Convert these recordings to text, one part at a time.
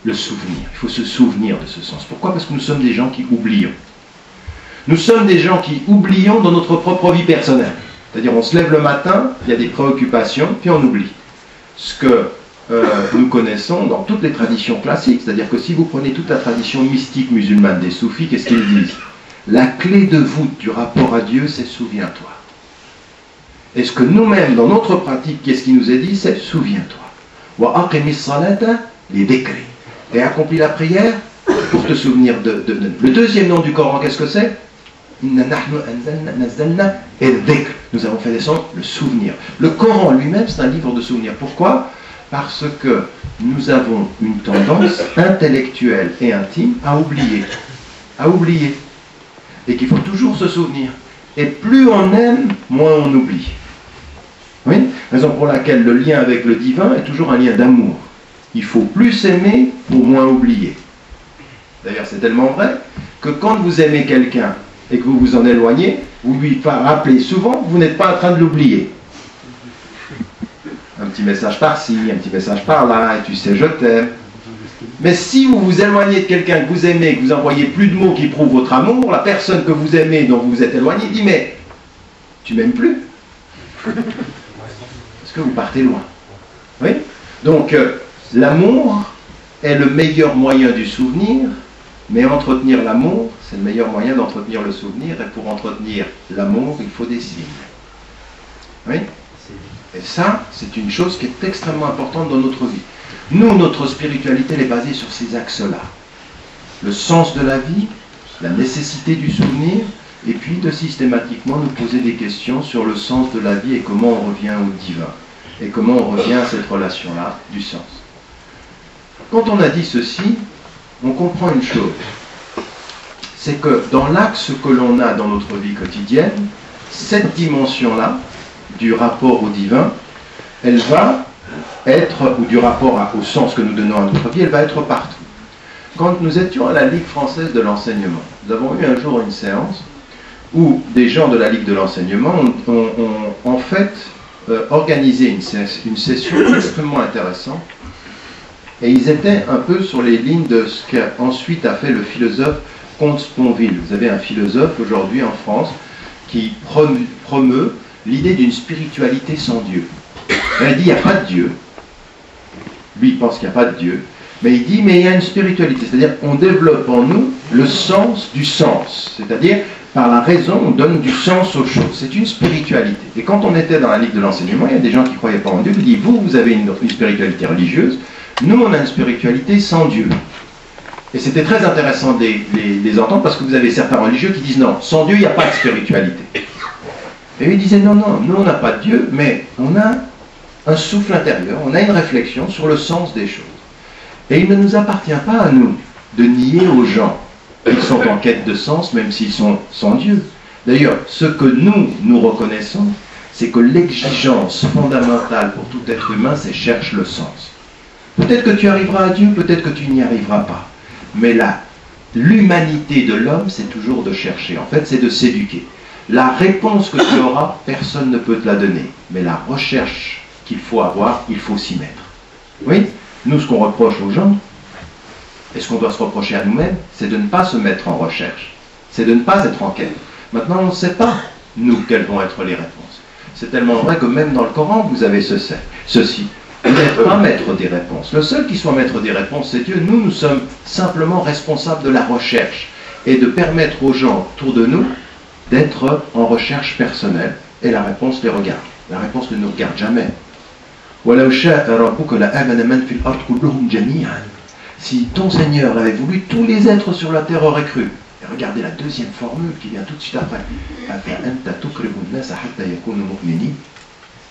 le souvenir. Il faut se souvenir de ce sens. Pourquoi? Parce que nous sommes des gens qui oublions. Nous sommes des gens qui oublions dans notre propre vie personnelle. C'est-à-dire on se lève le matin, il y a des préoccupations, puis on oublie. Ce que nous connaissons dans toutes les traditions classiques, c'est-à-dire que si vous prenez toute la tradition mystique musulmane des soufis, qu'est-ce qu'ils disent? La clé de voûte du rapport à Dieu, c'est souviens-toi. Et ce que nous-mêmes, dans notre pratique, qu'est-ce qui nous est dit? C'est souviens-toi. Wa aqimis salata li dhikri. Et accomplis la prière pour te souvenir de. Le deuxième nom du Coran, qu'est-ce que c'est? Inna nahnu nazzalna al-dhikr. Nous avons fait descendre le souvenir. Le Coran lui-même, c'est un livre de souvenirs. Pourquoi? Parce que nous avons une tendance intellectuelle et intime à oublier. À oublier. Et qu'il faut toujours se souvenir. Et plus on aime, moins on oublie. Oui, raison pour laquelle le lien avec le divin est toujours un lien d'amour. Il faut plus aimer pour moins oublier. D'ailleurs, c'est tellement vrai que quand vous aimez quelqu'un et que vous vous en éloignez, vous lui rappelez souvent, vous n'êtes pas en train de l'oublier. Un petit message par-ci, un petit message par-là, et tu sais, je t'aime. Mais si vous vous éloignez de quelqu'un que vous aimez, que vous envoyez plus de mots qui prouvent votre amour, la personne que vous aimez, dont vous vous êtes éloigné, dit, mais tu m'aimes plus? Parce que vous partez loin. Oui? Donc, l'amour est le meilleur moyen du souvenir, mais entretenir l'amour, c'est le meilleur moyen d'entretenir le souvenir, et pour entretenir l'amour, il faut des signes. Oui? Et ça, c'est une chose qui est extrêmement importante dans notre vie. Nous, notre spiritualité, elle est basée sur ces axes-là. Le sens de la vie, la nécessité du souvenir, et puis de systématiquement nous poser des questions sur le sens de la vie et comment on revient au divin. Et comment on revient à cette relation-là du sens. Quand on a dit ceci, on comprend une chose. C'est que dans l'axe que l'on a dans notre vie quotidienne, cette dimension-là, du rapport au divin, elle va être, ou du rapport au sens que nous donnons à notre vie, elle va être partout. Quand nous étions à la Ligue française de l'enseignement, nous avons eu un jour une séance où des gens de la Ligue de l'enseignement ont en fait organisé une session extrêmement intéressante, et ils étaient un peu sur les lignes de ce qu'ensuite a fait le philosophe Comte Sponville. Vous avez un philosophe aujourd'hui en France qui promeut l'idée d'une spiritualité sans Dieu. Il dit il n'y a pas de Dieu. Lui, il pense qu'il n'y a pas de Dieu. Mais il dit, mais il y a une spiritualité. C'est-à-dire qu'on développe en nous le sens du sens. C'est-à-dire, par la raison, on donne du sens aux choses. C'est une spiritualité. Et quand on était dans la Ligue de l'enseignement, il y a des gens qui ne croyaient pas en Dieu, qui disent, vous avez une spiritualité religieuse. Nous, on a une spiritualité sans Dieu. Et c'était très intéressant de les entendre, parce que vous avez certains religieux qui disent, non, sans Dieu, il n'y a pas de spiritualité. Et ils disaient, non, non, nous, on n'a pas de Dieu, mais on a un souffle intérieur, on a une réflexion sur le sens des choses. Et il ne nous appartient pas à nous de nier aux gens qu'ils sont en quête de sens, même s'ils sont sans Dieu. D'ailleurs, ce que nous reconnaissons, c'est que l'exigence fondamentale pour tout être humain, c'est cherche le sens. Peut-être que tu arriveras à Dieu, peut-être que tu n'y arriveras pas. Mais l'humanité de l'homme, c'est toujours de chercher. En fait, c'est de s'éduquer. La réponse que tu auras, personne ne peut te la donner. Mais la recherche qu'il faut avoir, il faut s'y mettre. Oui? Nous, ce qu'on reproche aux gens, et ce qu'on doit se reprocher à nous-mêmes, c'est de ne pas se mettre en recherche. C'est de ne pas être en quête. Maintenant, on ne sait pas, nous, quelles vont être les réponses. C'est tellement vrai que même dans le Coran, vous avez ceci. Vous n'êtes pas maître des réponses. Le seul qui soit maître des réponses, c'est Dieu. Nous, nous sommes simplement responsables de la recherche et de permettre aux gens autour de nous d'être en recherche personnelle. Et la réponse les regarde. La réponse ne nous regarde jamais. Si ton Seigneur avait voulu, tous les êtres sur la terre auraient cru. Et regardez la deuxième formule qui vient tout de suite après.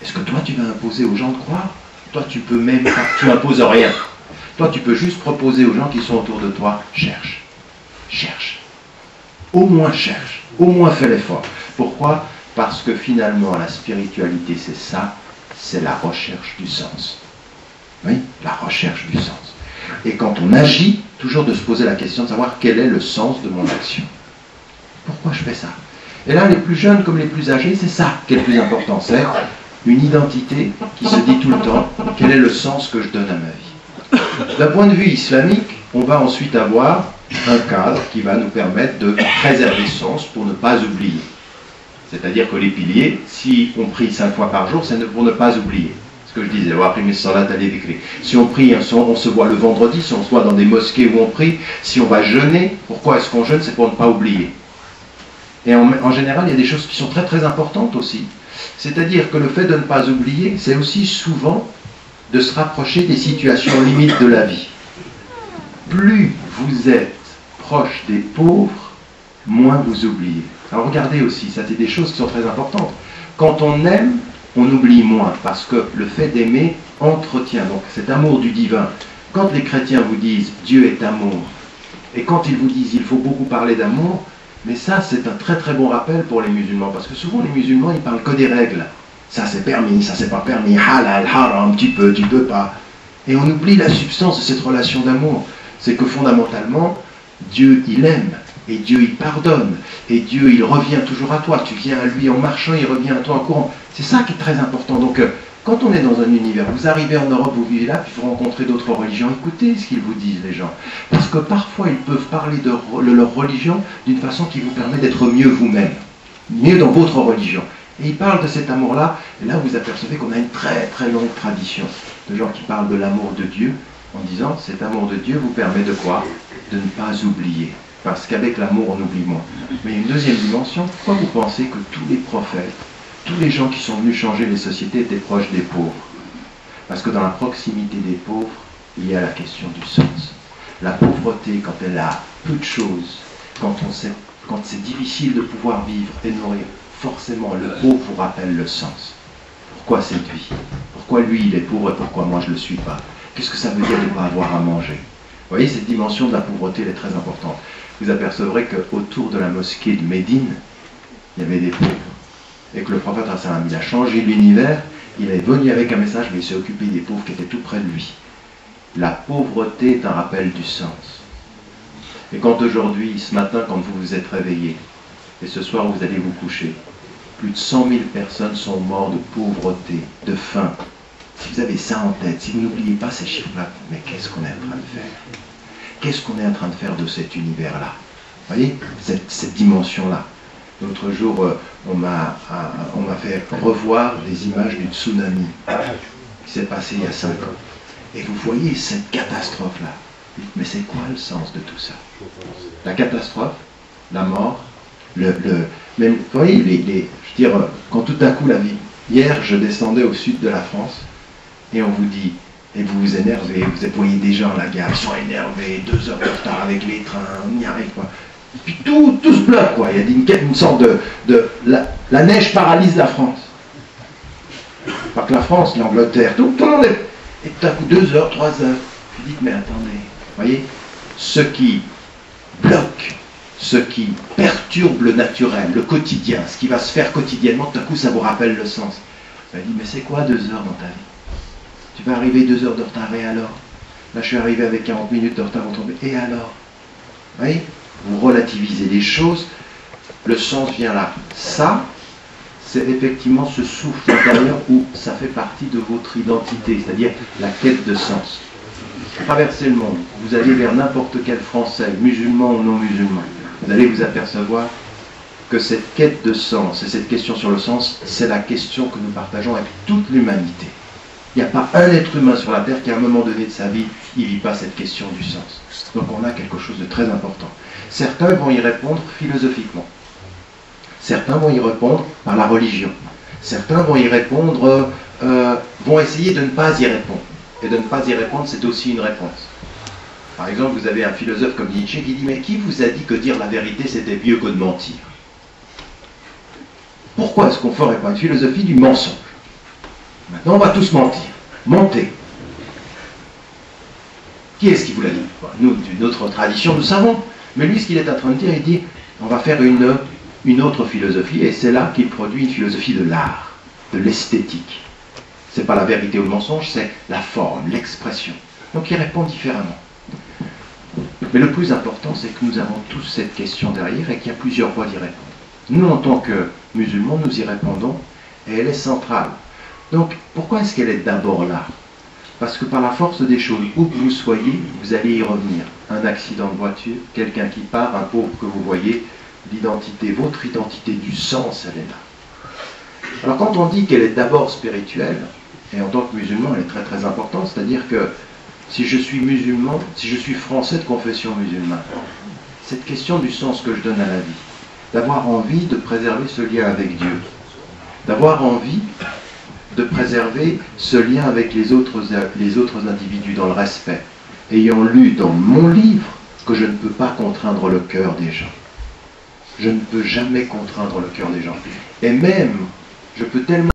Est-ce que toi tu vas imposer aux gens de croire? Toi tu peux même pas, tu n'imposes rien. Toi tu peux juste proposer aux gens qui sont autour de toi, cherche. Cherche. Au moins cherche. Au moins fais l'effort. Pourquoi? Parce que finalement la spiritualité c'est ça, c'est la recherche du sens. Oui, la recherche du sens. Et quand on agit, toujours de se poser la question de savoir quel est le sens de mon action. Pourquoi je fais ça? Et là, les plus jeunes comme les plus âgés, c'est ça qui est le plus important. C'est une identité qui se dit tout le temps, quel est le sens que je donne à ma vie? D'un point de vue islamique, on va ensuite avoir un cadre qui va nous permettre de préserver ce sens pour ne pas oublier. C'est-à-dire que les piliers, si on prie 5 fois par jour, c'est pour ne pas oublier. Ce que je disais, si on prie, on se voit le vendredi, si on se voit dans des mosquées où on prie, si on va jeûner, pourquoi est-ce qu'on jeûne? C'est pour ne pas oublier. Et en général, il y a des choses qui sont très très importantes aussi. C'est-à-dire que le fait de ne pas oublier, c'est aussi souvent de se rapprocher des situations limites de la vie. Plus vous êtes proche des pauvres, moins vous oubliez. Alors regardez aussi, ça c'est des choses qui sont très importantes. Quand on aime, on oublie moins, parce que le fait d'aimer entretient, donc cet amour du divin. Quand les chrétiens vous disent « Dieu est amour », et quand ils vous disent « il faut beaucoup parler d'amour », mais ça c'est un très très bon rappel pour les musulmans, parce que souvent les musulmans ils parlent que des règles. Ça c'est permis, ça c'est pas permis, halal, haram, tu peux pas. Et on oublie la substance de cette relation d'amour. C'est que fondamentalement, Dieu il aime, et Dieu il pardonne, et Dieu il revient toujours à toi. Tu viens à lui en marchant, il revient à toi en courant. C'est ça qui est très important. Donc quand on est dans un univers, vous arrivez en Europe, vous vivez là, puis vous rencontrez d'autres religions, écoutez ce qu'ils vous disent les gens. Parce que parfois ils peuvent parler de leur religion d'une façon qui vous permet d'être mieux vous-même, mieux dans votre religion. Et ils parlent de cet amour-là, et là vous apercevez qu'on a une très très longue tradition de gens qui parlent de l'amour de Dieu, en disant cet amour de Dieu vous permet de quoi? De ne pas oublier. Parce qu'avec l'amour on oublie moins. Mais il y a une deuxième dimension. Pourquoi vous pensez que tous les prophètes, tous les gens qui sont venus changer les sociétés étaient proches des pauvres? Parce que dans la proximité des pauvres, il y a la question du sens. La pauvreté, quand elle a peu de choses, quand c'est difficile de pouvoir vivre et nourrir, forcément le pauvre vous rappelle le sens. Pourquoi cette vie? Pourquoi lui il est pauvre et pourquoi moi je ne le suis pas? Qu'est-ce que ça veut dire de ne pas avoir à manger? Vous voyez, cette dimension de la pauvreté elle est très importante. Vous apercevrez qu'autour de la mosquée de Médine, il y avait des pauvres. Et que le prophète sallam, il a changé l'univers, il est venu avec un message, mais il s'est occupé des pauvres qui étaient tout près de lui. La pauvreté est un rappel du sens. Et quand aujourd'hui, ce matin, quand vous vous êtes réveillés, et ce soir vous allez vous coucher, plus de 100 000 personnes sont mortes de pauvreté, de faim. Si vous avez ça en tête, si vous n'oubliez pas ces chiffres-là, mais qu'est-ce qu'on est en train de faire? Qu'est-ce qu'on est en train de faire de cet univers-là? Vous voyez, cette dimension-là. L'autre jour, on m'a fait revoir des images du tsunami qui s'est passé il y a 5 ans. Et vous voyez cette catastrophe-là. Mais c'est quoi le sens de tout ça? La catastrophe, la mort, même, vous voyez, je veux dire, quand tout à coup la vie. Hier, je descendais au sud de la France et on vous dit, et vous vous énervez, vous voyez des gens à la gare, ils sont énervés, 2 heures de retard avec les trains, on n'y arrive pas. Et puis tout se bloque, quoi. Il y a une sorte la neige paralyse la France. Pas que la France, l'Angleterre, tout le monde est. Et tout à coup, 2 heures, 3 heures. Vous dites, mais attendez, vous voyez, ce qui bloque, ce qui perturbe le naturel, le quotidien, ce qui va se faire quotidiennement, tout à coup, ça vous rappelle le sens. Vous allez dire, mais c'est quoi 2 heures dans ta vie? Tu vas arriver 2 heures de retard, et alors? Là, je suis arrivé avec 40 minutes de retard, et alors? Vous voyez? Vous relativisez les choses, le sens vient là. Ça, c'est effectivement ce souffle intérieur où ça fait partie de votre identité, c'est-à-dire la quête de sens. Traversez le monde, vous allez vers n'importe quel Français, musulman ou non musulman, vous allez vous apercevoir que cette quête de sens et cette question sur le sens, c'est la question que nous partageons avec toute l'humanité. Il n'y a pas un être humain sur la Terre qui, à un moment donné de sa vie, il ne vit pas cette question du sens. Donc on a quelque chose de très important. Certains vont y répondre philosophiquement. Certains vont y répondre par la religion. Certains vont y répondre, vont essayer de ne pas y répondre. Et de ne pas y répondre, c'est aussi une réponse. Par exemple, vous avez un philosophe comme Nietzsche qui dit, mais qui vous a dit que dire la vérité, c'était mieux que de mentir? Pourquoi est-ce qu'on ne ferait pas une philosophie du mensonge? Maintenant, on va tous mentir. Mentez. Qui est-ce qui vous l'a dit? Nous, d'une autre tradition, nous savons. Mais lui, ce qu'il est en train de dire, il dit, on va faire une autre philosophie, et c'est là qu'il produit une philosophie de l'art, de l'esthétique. Ce n'est pas la vérité ou le mensonge, c'est la forme, l'expression. Donc il répond différemment. Mais le plus important, c'est que nous avons tous cette question derrière et qu'il y a plusieurs voies d'y répondre. Nous, en tant que musulmans, nous y répondons, et elle est centrale. Donc, pourquoi est-ce qu'elle est d'abord là? Parce que par la force des choses, où que vous soyez, vous allez y revenir. Un accident de voiture, quelqu'un qui part, un pauvre que vous voyez, l'identité, votre identité du sens, elle est là. Alors quand on dit qu'elle est d'abord spirituelle, et en tant que musulman, elle est très très importante, c'est-à-dire que si je suis musulman, si je suis français de confession musulmane, cette question du sens que je donne à la vie, d'avoir envie de préserver ce lien avec Dieu, d'avoir envie de préserver ce lien avec les autres individus dans le respect, ayant lu dans mon livre que je ne peux pas contraindre le cœur des gens. Je ne peux jamais contraindre le cœur des gens. Et même, je peux tellement